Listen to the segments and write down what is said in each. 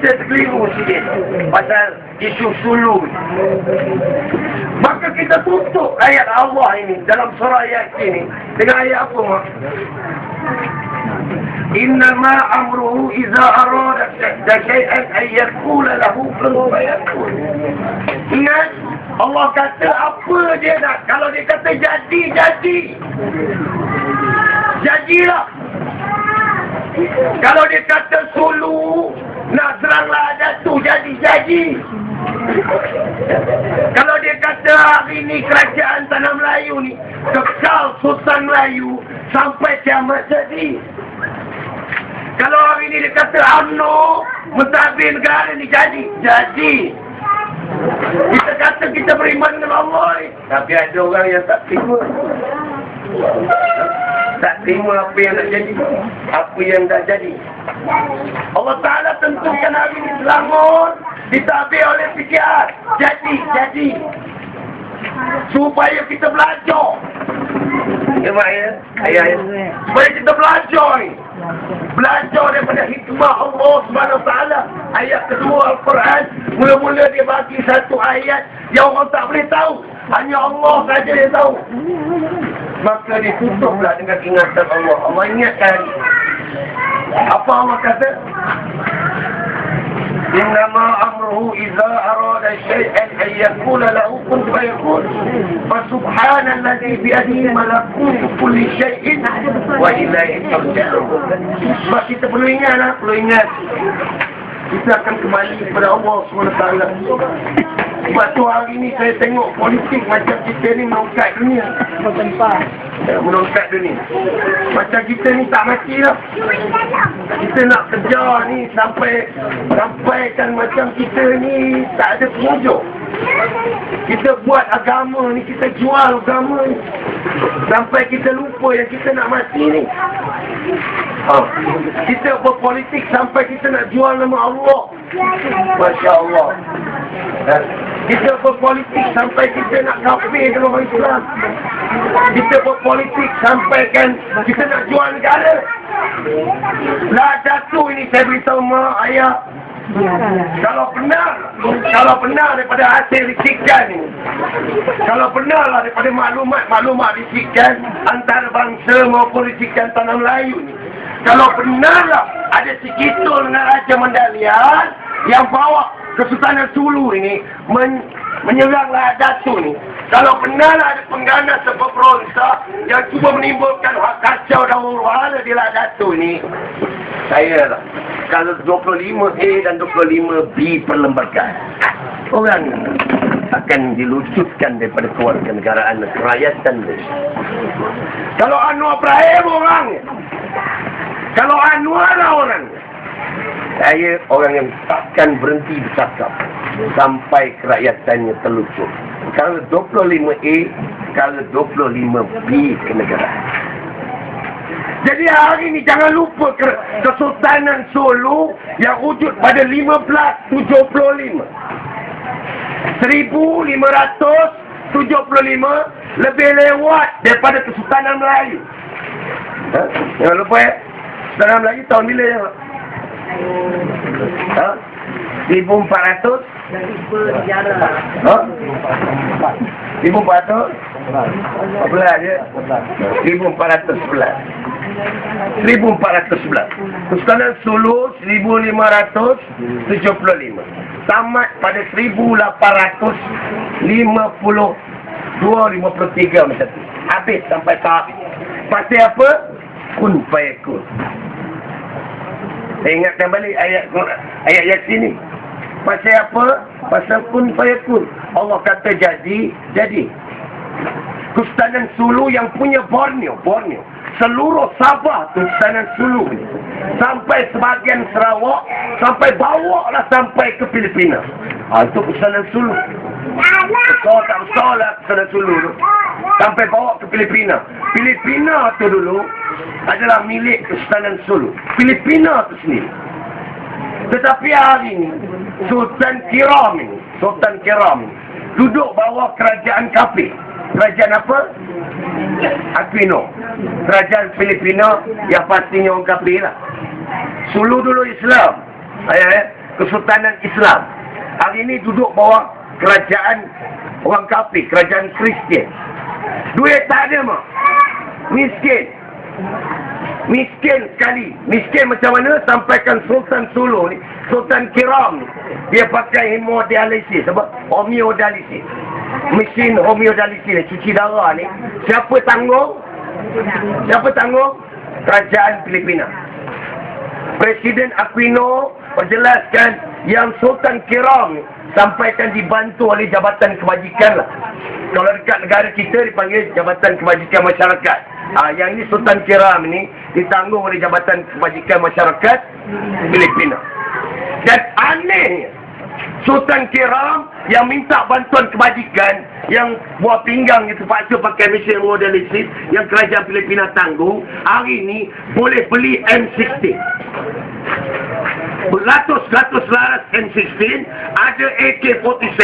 kita terkeliru sikit pasal isu sulu. Maka kita tutup ayat Allah ini dalam surah Yasin ini dengan ayat apa, Mak? Innama amruhu iza arada syai'an an yaqula lahu kun fayakun. Ingat, Allah kata apa dia nak. Kalau dia kata jadi, jadi. Jadilah. Kalau dia kata sulu, nak seranglah Datuk, jadi. Kalau dia kata hari ni kerajaan Tanah Melayu ni kekal Sultan Melayu sampai kiamat jadi. Kalau hari ni dia kata UMNO mentadbir negara ni jadi. Kita kata kita beriman dengan Allah ni, tapi ada orang yang tak terima. Tak terima apa yang tak jadi, apa yang dah jadi. Allah Ta'ala tentukan hari ni Selangor ditabir oleh PKR. Jadi. Supaya kita belajar. Ya, Mak, ya? Ayah, ya? Supaya kita belajar ni. Belajar daripada hikmah Allah SWT. Ayat kedua Al-Quran. Mula-mula dia bagi satu ayat yang orang tak boleh tahu. Hanya Allah saja dia tahu. Maka ditutuplah dengan ingatan Allah. Allah ingatkan. Apa Allah kata? Innama amruhu iza arada syai'an an yaqula lahu kun fayakun. Fasubhanalladzi biyadihi malakutu kulli syai'in wa ilaihi turja'un. Sebab kita perlu ingat. Kita akan kembali kepada Allah SWT. Sebab tu hari ni saya tengok politik macam kita ni menongkat dunia. Menongkat dunia. Macam kita ni tak mati lah. Kita nak kerja ni sampaikan macam kita ni tak ada penghujung. Kita buat agama ni, kita jual agama ni sampai kita lupa yang kita nak mati ni. Kita berpolitik sampai kita nak jual nama Allah. Masya Allah. Kita berpolitik sampai kita nak kafir dengan orang Islam. Kita berpolitik sampai kan kita nak jual negara. Lah Datuk ini saya beritahu mak ayah. Kalau benar daripada hasil risikan ini, kalau benarlah daripada maklumat risikan antarabangsa maupun risikan Tanah Melayu ni, kalau benarlah ada si Kitul dengan Raja Mandalian yang bawa Kesultanan Sulu ini menyeranglah Datuk ni, kalau benarlah ada pengganas pemberontak yang cuba menimbulkan hak kacau dan huru-hara di Datuk ni, saya lah, kalau 25A dan 25B perlembagaan, orang akan dilucutkan daripada kewarganegaraan dan kerakyatan. Kalau Anwar Ibrahim orangnya, kalau Anwar lah orangnya, saya orang yang takkan berhenti bercakap sampai kerakyatannya terlucut. Kalau 25A, kalau 25B kenegaraan. Jadi hari ni jangan lupa Kesultanan Sulu yang wujud pada 1575. 1575 lebih lewat daripada Kesultanan Melayu. Jangan lupa ya. Kesultanan Melayu tahun bila ya? 1400? 1411 je. 1411. Kesultanan Sulu 1575. Tamat pada 1852-53 macam tu. Habis sampai tahap. Pasal apa? Kun fayakun. Saya ingatkan balik ayat Yasin ni. Pasal apa? Pasal kun fayakun. Allah kata jadi. Kesultanan Sulu yang punya Borneo. Seluruh Sabah Kesultanan Sulu ni. Sampai sebahagian Sarawak. Sampai bawa lah sampai ke Filipina. Itu Kesultanan Sulu. Tak besar lah Kesultanan Sulu tu. Sampai bawa ke Filipina. Filipina tu dulu adalah milik Kesultanan Sulu. Filipina tu sendiri. Tetapi hari ini Sultan Kiram duduk bawah kerajaan kafir. Kerajaan apa? Aquino. Kerajaan Filipina yang pastinya orang kafir lah. Sulu dulu Islam. Kesultanan Islam. Hari ini duduk bawah kerajaan orang kafir, kerajaan Kristian. Duit tak ada mak. Miskin. Miskin sekali. Miskin macam mana? Sampaikan Sultan Sulu ni, Sultan Kiram ni, dia pakai hemodialisis. Apa? Homeodialisis. Mesin homeodialisis, cuci darah ni. Siapa tanggung? Siapa tanggung? Kerajaan Filipina. Presiden Aquino menjelaskan yang Sultan Kiram ni sampaikan dibantu oleh Jabatan Kebajikan lah. Kalau dekat negara kita dipanggil Jabatan Kebajikan Masyarakat. Yang ini Sultan Kiram ni ditanggung oleh Jabatan Kebajikan Masyarakat Filipina. Dan anehnya, Sultan Kiram yang minta bantuan kebajikan, yang buah pinggang itu terpaksa pakai mesin hemodialisis yang kerajaan Filipina tanggung, hari ini boleh beli M16. Beratus-ratus laras M16, ada AK-47,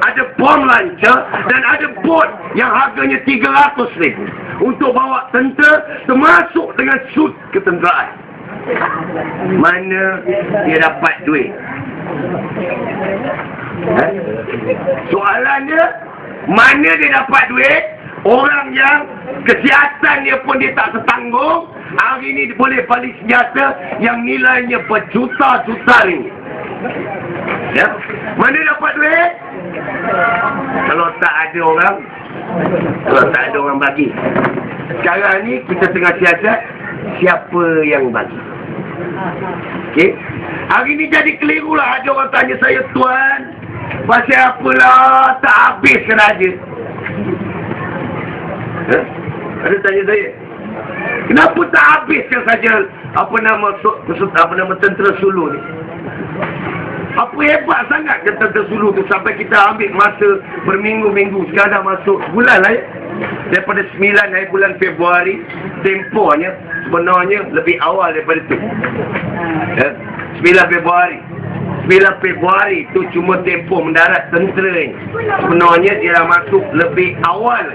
ada bom launcher dan ada bot yang harganya 300,000 untuk bawa tentera, termasuk dengan suit ketenteraan. Mana dia dapat duit? Soalannya, mana dia dapat duit? Orang yang kesihatan dia pun dia tak setanggung, hari ini dia boleh beli senjata yang nilainya berjuta-juta ringgit. Ya? Mana dapat duit? Kalau tak ada orang bagi. Sekarang ni kita tengah siasat, siapa yang bagi? Okey. Hari ni jadi keliru lah. Ada orang tanya saya, tuan, pasal apalah tak habiskan aja? Ada tanya saya, kenapa tak habiskan saja apa nama tentera Sulu ni? Apa hebat sangat ke tentera Sulu tu sampai kita ambil masa berminggu-minggu, sekarang masuk bulan lah ya. Daripada 9 hari bulan Februari, tempohnya sebenarnya lebih awal daripada tu. 9 Februari tu cuma tempoh mendarat tentera ni. Sebenarnya dia dah masuk lebih awal.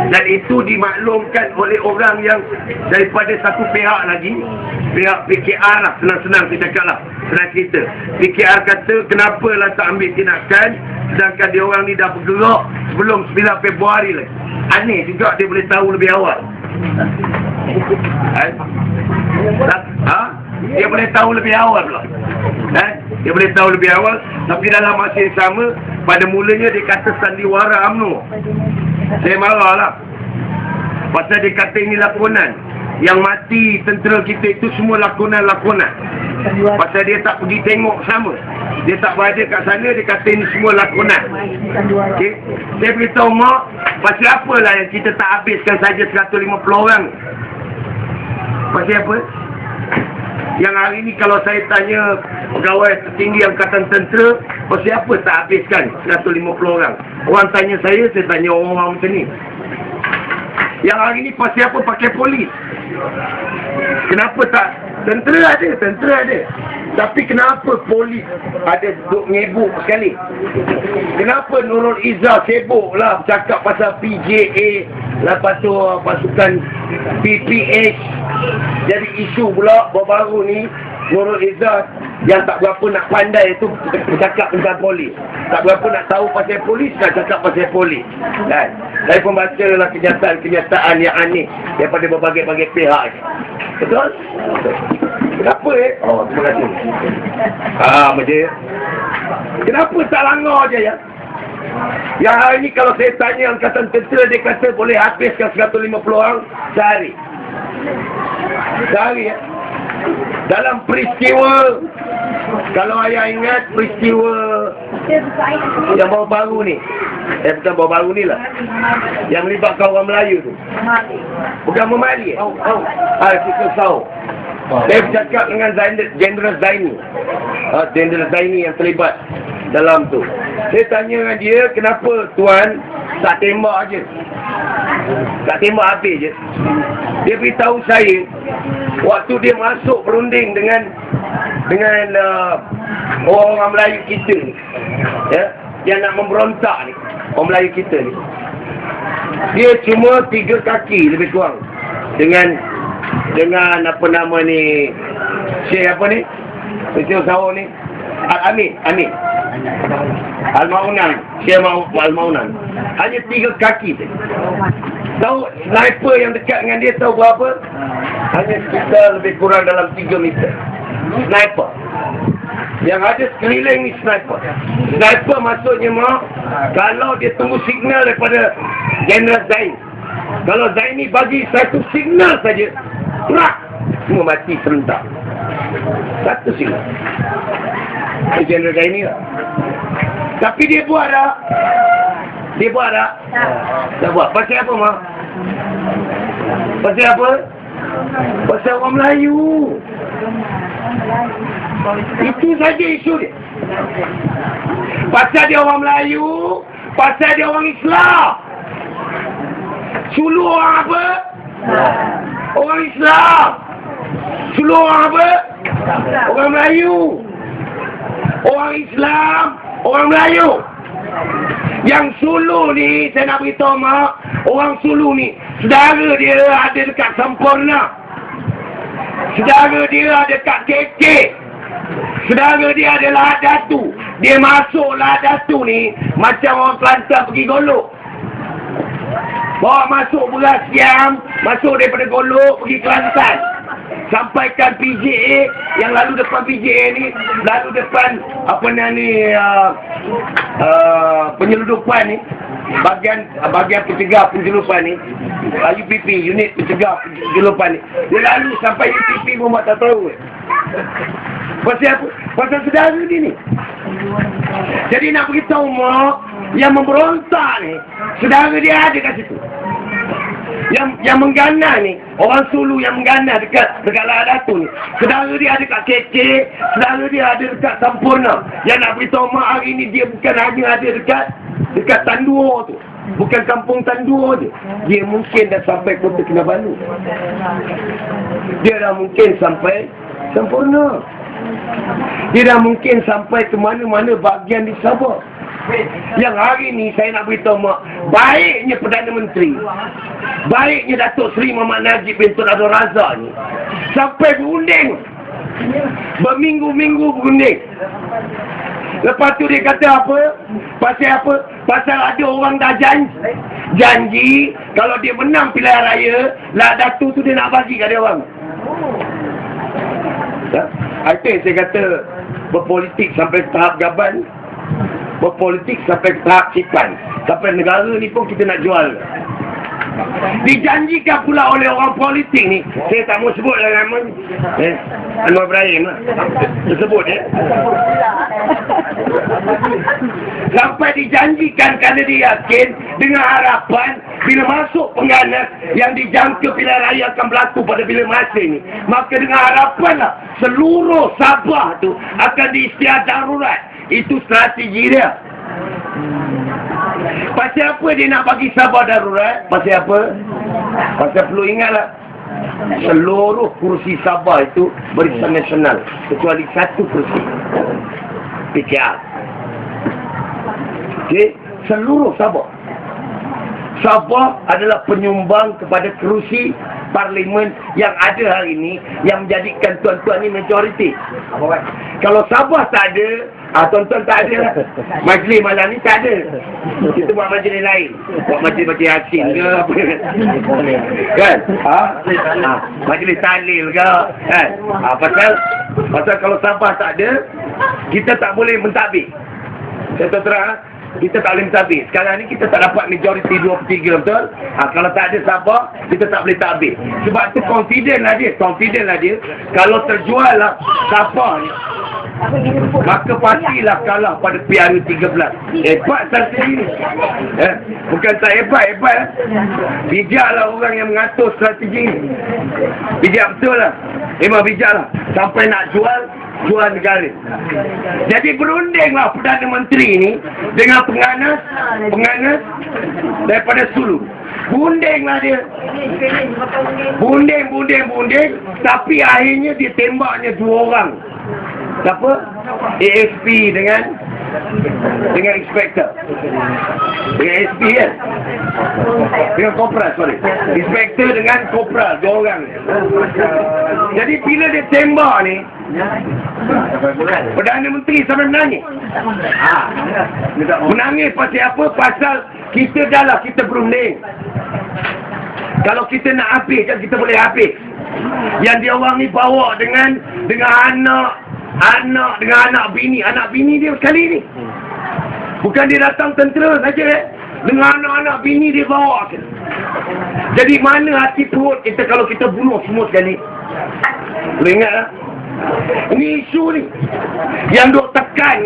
Dan itu dimaklumkan oleh orang yang daripada satu pihak lagi, pihak PKR lah, senang-senang kita cakap lah, senang cerita. PKR kata kenapa lah tak ambil tindakan, sedangkan dia orang ni dah bergerak sebelum 9 Februari lagi. Aneh juga dia boleh tahu lebih awal. Dia boleh tahu lebih awal pula. Dia boleh tahu lebih awal. Tapi dalam masa yang sama, pada mulanya dia kata sandiwara UMNO. Saya marah lah. Pasal dia kata ini lakonan. Yang mati tentera kita itu semua lakonan-lakonan. Pasal dia tak pergi tengok sama. Dia tak berada kat sana, dia kata ini semua lakonan. Okay? Saya beritahu mak, pasal apalah yang kita tak habiskan saja 150 orang. Pasal apa? Yang hari ni kalau saya tanya pegawai tertinggi Angkatan Tentera, pasal apa tak habiskan 150 orang? Orang tanya saya tanya orang macam ni. Yang hari ni pasal apa pakai polis? Kenapa tak? Tentera ada. Tapi kenapa polis ada duk nyebuk sekali? Kenapa Nurul Izzah sibuk lah bercakap pasal PJA, lepas tu pasukan PPH. Jadi isu pula baru-baru ni Nurul Izzah yang tak berapa nak pandai tu bercakap tentang polis. Tak berapa nak tahu pasal polis, nak cakap pasal polis. Kan? Saya pun baca lah kenyataan yang aneh daripada berbagai-bagai pihak. Betul? Kenapa Oh, terima kasih. Macam kenapa tak langgar je ya? Yang hari ni kalau saya tanya Angkatan Tentera, dia kata boleh habiskan 150 orang sehari. Sehari ya? Dalam peristiwa, kalau ayah ingat peristiwa yang baru-baru ni, bukan baru-baru ni lah, yang melibatkan orang Melayu tu, bukan Memali kita tahu. Saya bercakap dengan Jenderal Zaini, Jenderal Zaini yang terlibat dalam tu. Saya tanya dengan dia, kenapa tuan tak tembak je, tak tembak habis je? Dia beritahu saya, waktu dia masuk berunding dengan orang Melayu kita ni, ya, yang nak memberontak ni, orang Melayu kita ni, dia cuma 3 kaki lebih kurang dengan apa nama ni, Syekh apa ni, Setiap sahur ni. Amin. Al-Maunan. Syekh Al-Maunan. Hanya 3 kaki saja. Tahu sniper yang dekat dengan dia tahu berapa? Hanya sekitar lebih kurang dalam 3 meter. Sniper. Yang ada sekeliling ni sniper. Sniper maksudnya kalau dia tunggu signal daripada General Zain. Kalau Zain ni bagi satu signal saja, prak, semua mati serentak. Satu signal. General Zain ni lah. Tapi dia buat tak? Dia buat tak? Tak buat. Pasal apa, Mak? Pasal apa? Pasal orang Melayu. Itu saja isu dia. Pasal dia orang Melayu, pasal dia orang Islam. Sulu orang apa? Orang Islam. Sulu orang apa? Orang Melayu. Orang Islam, orang Melayu. Yang Sulu ni, saya nak beritahu Mak, orang Sulu ni, saudara dia ada dekat Sempurna. Saudara dia ada dekat KK. Saudara dia ada Lahad Datu. Dia masuk Lahad Datu ni, macam orang Kelantan pergi Golok. Bawa masuk beras siam, masuk daripada Golok, pergi Kelantan. Sampaikan PJA, yang lalu depan PJA ni, lalu depan penyeludupan ni, bahagian pencegah penyeludupan ni, UPP, unit pencegah penyeludupan ni, dia lalu sampai UPP pun tak tahu. Pasal apa? Pasal saudara dia ni. Jadi nak beritahu Mak, yang memberontak ni, saudara dia ada kat situ. Yang menggana ni, orang Sulu yang menggana dekat Lahad Datu ni, saudara dia ada kat KK, saudara dia ada dekat Sempurna. Yang nak beritahu Mak hari ni, dia bukan hanya ada dekat Tandur tu, bukan kampung Tandur je. Dia mungkin dah sampai Kota Kinabalu. Dia dah mungkin sampai Sempurna. Dia dah mungkin sampai ke mana-mana bahagian di Sabah. Yang hari ni saya nak beritahu Mak, baiknya Perdana Menteri, baiknya Datuk Seri Muhammad Najib bin Tun Abdul Razak ni sampai berunding, berminggu-minggu berunding. Lepas tu dia kata apa? Pasal apa? Pasal ada orang dah janji kalau dia menang pilihan raya, Lahad Datu tu dia nak bagi kat dia orang. Itu yang saya kata, berpolitik sampai tahap gaban, berpolitik sampai tahap cipan. Sampai negara ni pun kita nak jual. Dijanjikan pula oleh orang politik ni, saya tak mau sebut lah nama ni, Anwar Ibrahim lah, tersebut sampai dijanjikan kerana dia yakin dengan harapan bila masuk pengganas yang dijangka pilihan raya akan berlaku pada bila masa ni, maka dengan harapan lah seluruh Sabah tu akan diisytihat darurat. Itu strategi dia. Pasal apa dia nak bagi Sabah darurat? Pasal apa? Pasal perlu ingatlah, seluruh kursi Sabah itu barisan nasional, kecuali satu kursi PKR. Okey, seluruh Sabah. Sabah adalah penyumbang kepada kerusi parlimen yang ada hari ini, yang menjadikan tuan-tuan ni majoriti. Kalau Sabah tak ada, tuan-tuan tak ada lah. Majlis malam ni tak ada. Kita buat majlis lain. Buat majlis Yasin ke apa kan? Majlis Tahlil ke kan? Pasal kalau Sabah tak ada, kita tak boleh mentadbir. Saya terang, kita tak boleh mentadbir. Sekarang ni kita tak dapat majoriti 2/3, betul? Kalau tak ada Sabah, kita tak boleh tadbir. Sebab tu confident lah dia. Kalau terjual lah Sabah ni, maka pastilah kalah pada piala 13. Hebat strategi ni. Bukan tak hebat. Bijaklah orang yang mengatur strategi ni. Bijak betul lah. Memang bijak lah. Sampai nak jual negara. Jadi berundinglah Perdana Menteri ni dengan penganas daripada Sulu. Berundinglah dia. Berunding. Tapi akhirnya dia tembaknya 2 orang. Siapa? ASP dengan inspektor. Dengan ASP kan? Dengan Kopral, sorry. Inspektor dengan Kopral, 2 orang. Jadi bila dia tembak ni, Perdana Menteri sampai menangis. Menangis pasal apa? Pasal kita dah lah, kita berunding. Kalau kita nak habis kan kita boleh habis. Yang dia orang ni bawa dengan anak bini dia sekali ni. Bukan dia datang tentera saja dengan anak-anak bini dia bawa. Jadi mana hati perut kita kalau kita bunuh semua sekali? Boleh ingat lah. Ini isu ni yang duk tekan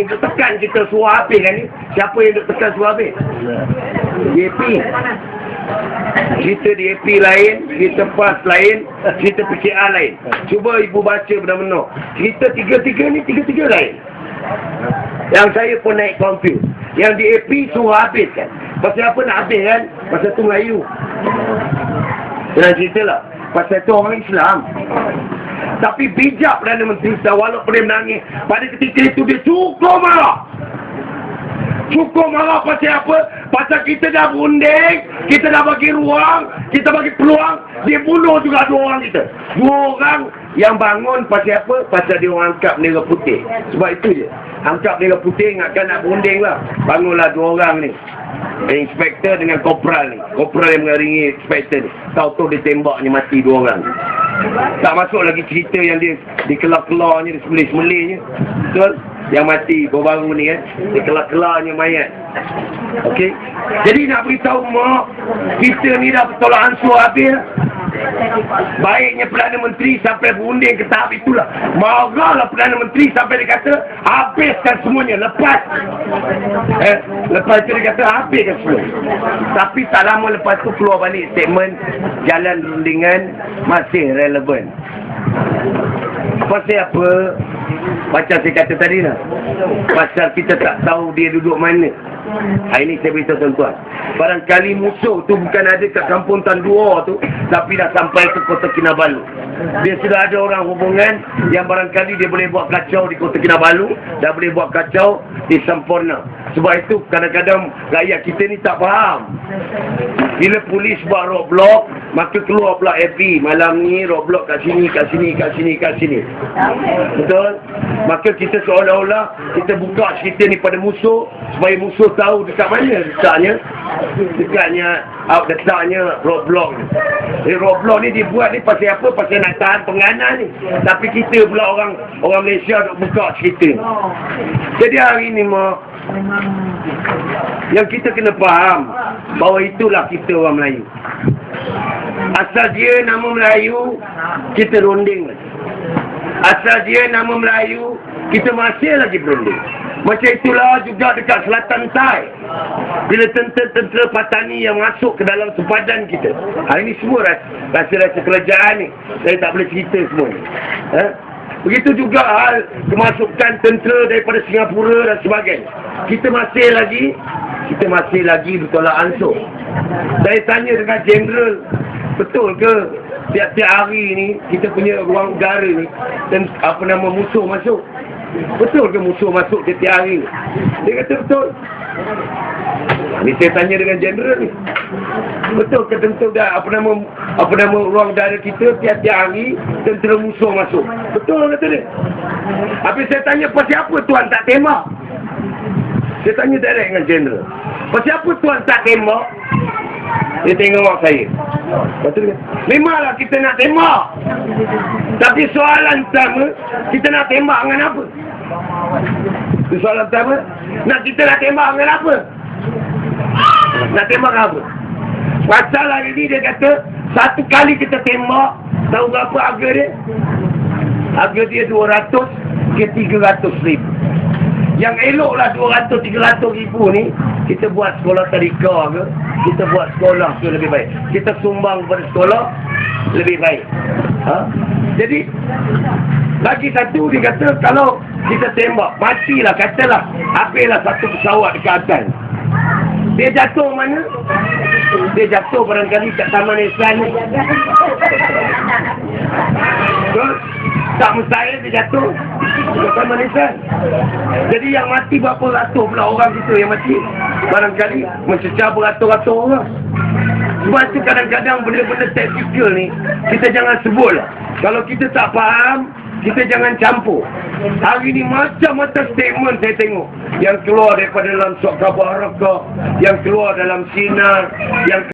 kita suruh habis kan ni. Siapa yang duk tekan suruh habis? DAP. Cerita DAP lain, cerita PAS lain, cerita PCA lain. Cuba ibu baca benar-benar. Cerita tiga-tiga lain. Yang saya pun naik confuse. Yang DAP suruh habis kan. Pasal apa nak habis kan? Pasal tu Melayu. Jangan cerita lah. Pasal tu orang Islam. Tapi bijak Perdana Menteri walaupun dia menangis, pada ketika itu dia cukup marah. Cukup marah pasal apa? Pasal kita dah berunding, kita dah bagi ruang, kita bagi peluang, dia bunuh juga dua orang kita. Dua orang yang bangun pasal apa? Pasal dia orang angkat bendera putih. Sebab itu je. Angkat bendera putih, ingatkan nak berunding lah. Bangunlah dua orang ni. Inspektor dengan kopral ni. Kopral yang mengaringi inspektor ni. Tahu-tahu dia tembaknya mati dua orang. Tak masuk lagi cerita yang dia dikelar-kelarnya, disembelih-sembelihnya. Betul? Yang mati baru-baru ni kan. Dikelar-kelarnya mayat. Okey. Jadi nak beritahu mak, kita ni dah bertolak ansur habis. Baiknya Perdana Menteri sampai berunding ke tahap itulah. Marahlah Perdana Menteri sampai dia kata habiskan semuanya. Lepas itu dia kata habiskan semua. Tapi tak lama lepas tu keluar balik statement jalan rundingan masih relevan. Pasal apa? Macam saya kata tadi lah. Pasal kita tak tahu dia duduk mana. Hari ni saya beritahu tuan-tuan. Barangkali musuh tu bukan ada kat kampung Tandua tu, tapi dah sampai ke Kota Kinabalu. Dia sudah ada orang hubungan yang barangkali dia boleh buat kacau di Kota Kinabalu, dah boleh buat kacau di Sampurna. Sebab itu kadang-kadang rakyat kita ni tak faham. Bila polis buat roadblock, maka keluar pula FB. Malam ni roadblock kat sini. Betul? Maka kita seolah-olah kita buka cerita ni pada musuh, supaya musuh tahu dekat mana letaknya roadblock ni. Roadblock ni dibuat ni pasal apa? Pasal nak tahan penganan ni. Tapi kita pula orang Malaysia duk buka cerita ni. Jadi hari ni yang kita kena faham bahawa itulah kita orang Melayu. Asal dia nama Melayu, kita runding lagi. Asal dia nama Melayu, kita masih lagi berunding. Macam itulah juga dekat Selatan Tai. Bila tentera Patani yang masuk ke dalam sempadan kita. Hari ni semua rasa-rasa kerajaan ni. Saya tak boleh cerita semua ni. Begitu juga hal kemasukan tentera daripada Singapura dan sebagainya. Kita masih lagi bertolak ansur. Saya tanya dengan Jeneral, betul ke tiap-tiap hari ni kita punya ruang udara ni dan musuh masuk? Betul ke musuh masuk tiap-tiap hari? Dia kata betul. Ni saya tanya dengan Jeneral ni. Betul ke tentu dah ruang udara kita tiap-tiap hari tentera musuh masuk? Betul kata dia. Habis saya tanya pasal apa tuan tak tembak? Saya tanya direct dengan Jeneral. Pasal apa tuan tak tembak? Dia tengok saya. Betul ke? Memanglah kita nak tembak. Tapi soalan pertama, kita nak tembak dengan apa? Soalan pertama, kita nak tembak dengan apa? Nak tembak apa? Pasal hari ni dia kata, satu kali kita tembak, tahu berapa harga dia? Harga dia 200 ke 300 ribu. Yang eloklah 200-300 ribu ni, kita buat sekolah tadika ke, kita buat sekolah ke lebih baik. Kita sumbang kepada sekolah, lebih baik. Jadi, lagi satu dia kata, kalau kita tembak, matilah, katalah, habislah satu pesawat dekat atas. Dia jatuh mana? Dia jatuh barangkali kat Taman Ihsan ni. Tak mustahil dia jatuh kat Taman Ihsan. Jadi yang mati berapa ratus pula orang kita yang mati? Barangkali mencecah beratus-ratus orang. Sebab tu kadang-kadang benda-benda taktikal ni kita jangan sebut lah. Kalau kita tak faham, kita jangan campur. Hari ini macam-macam statement saya tengok yang keluar daripada dalam Surat Khabar Harakah, yang keluar dalam sinar, yang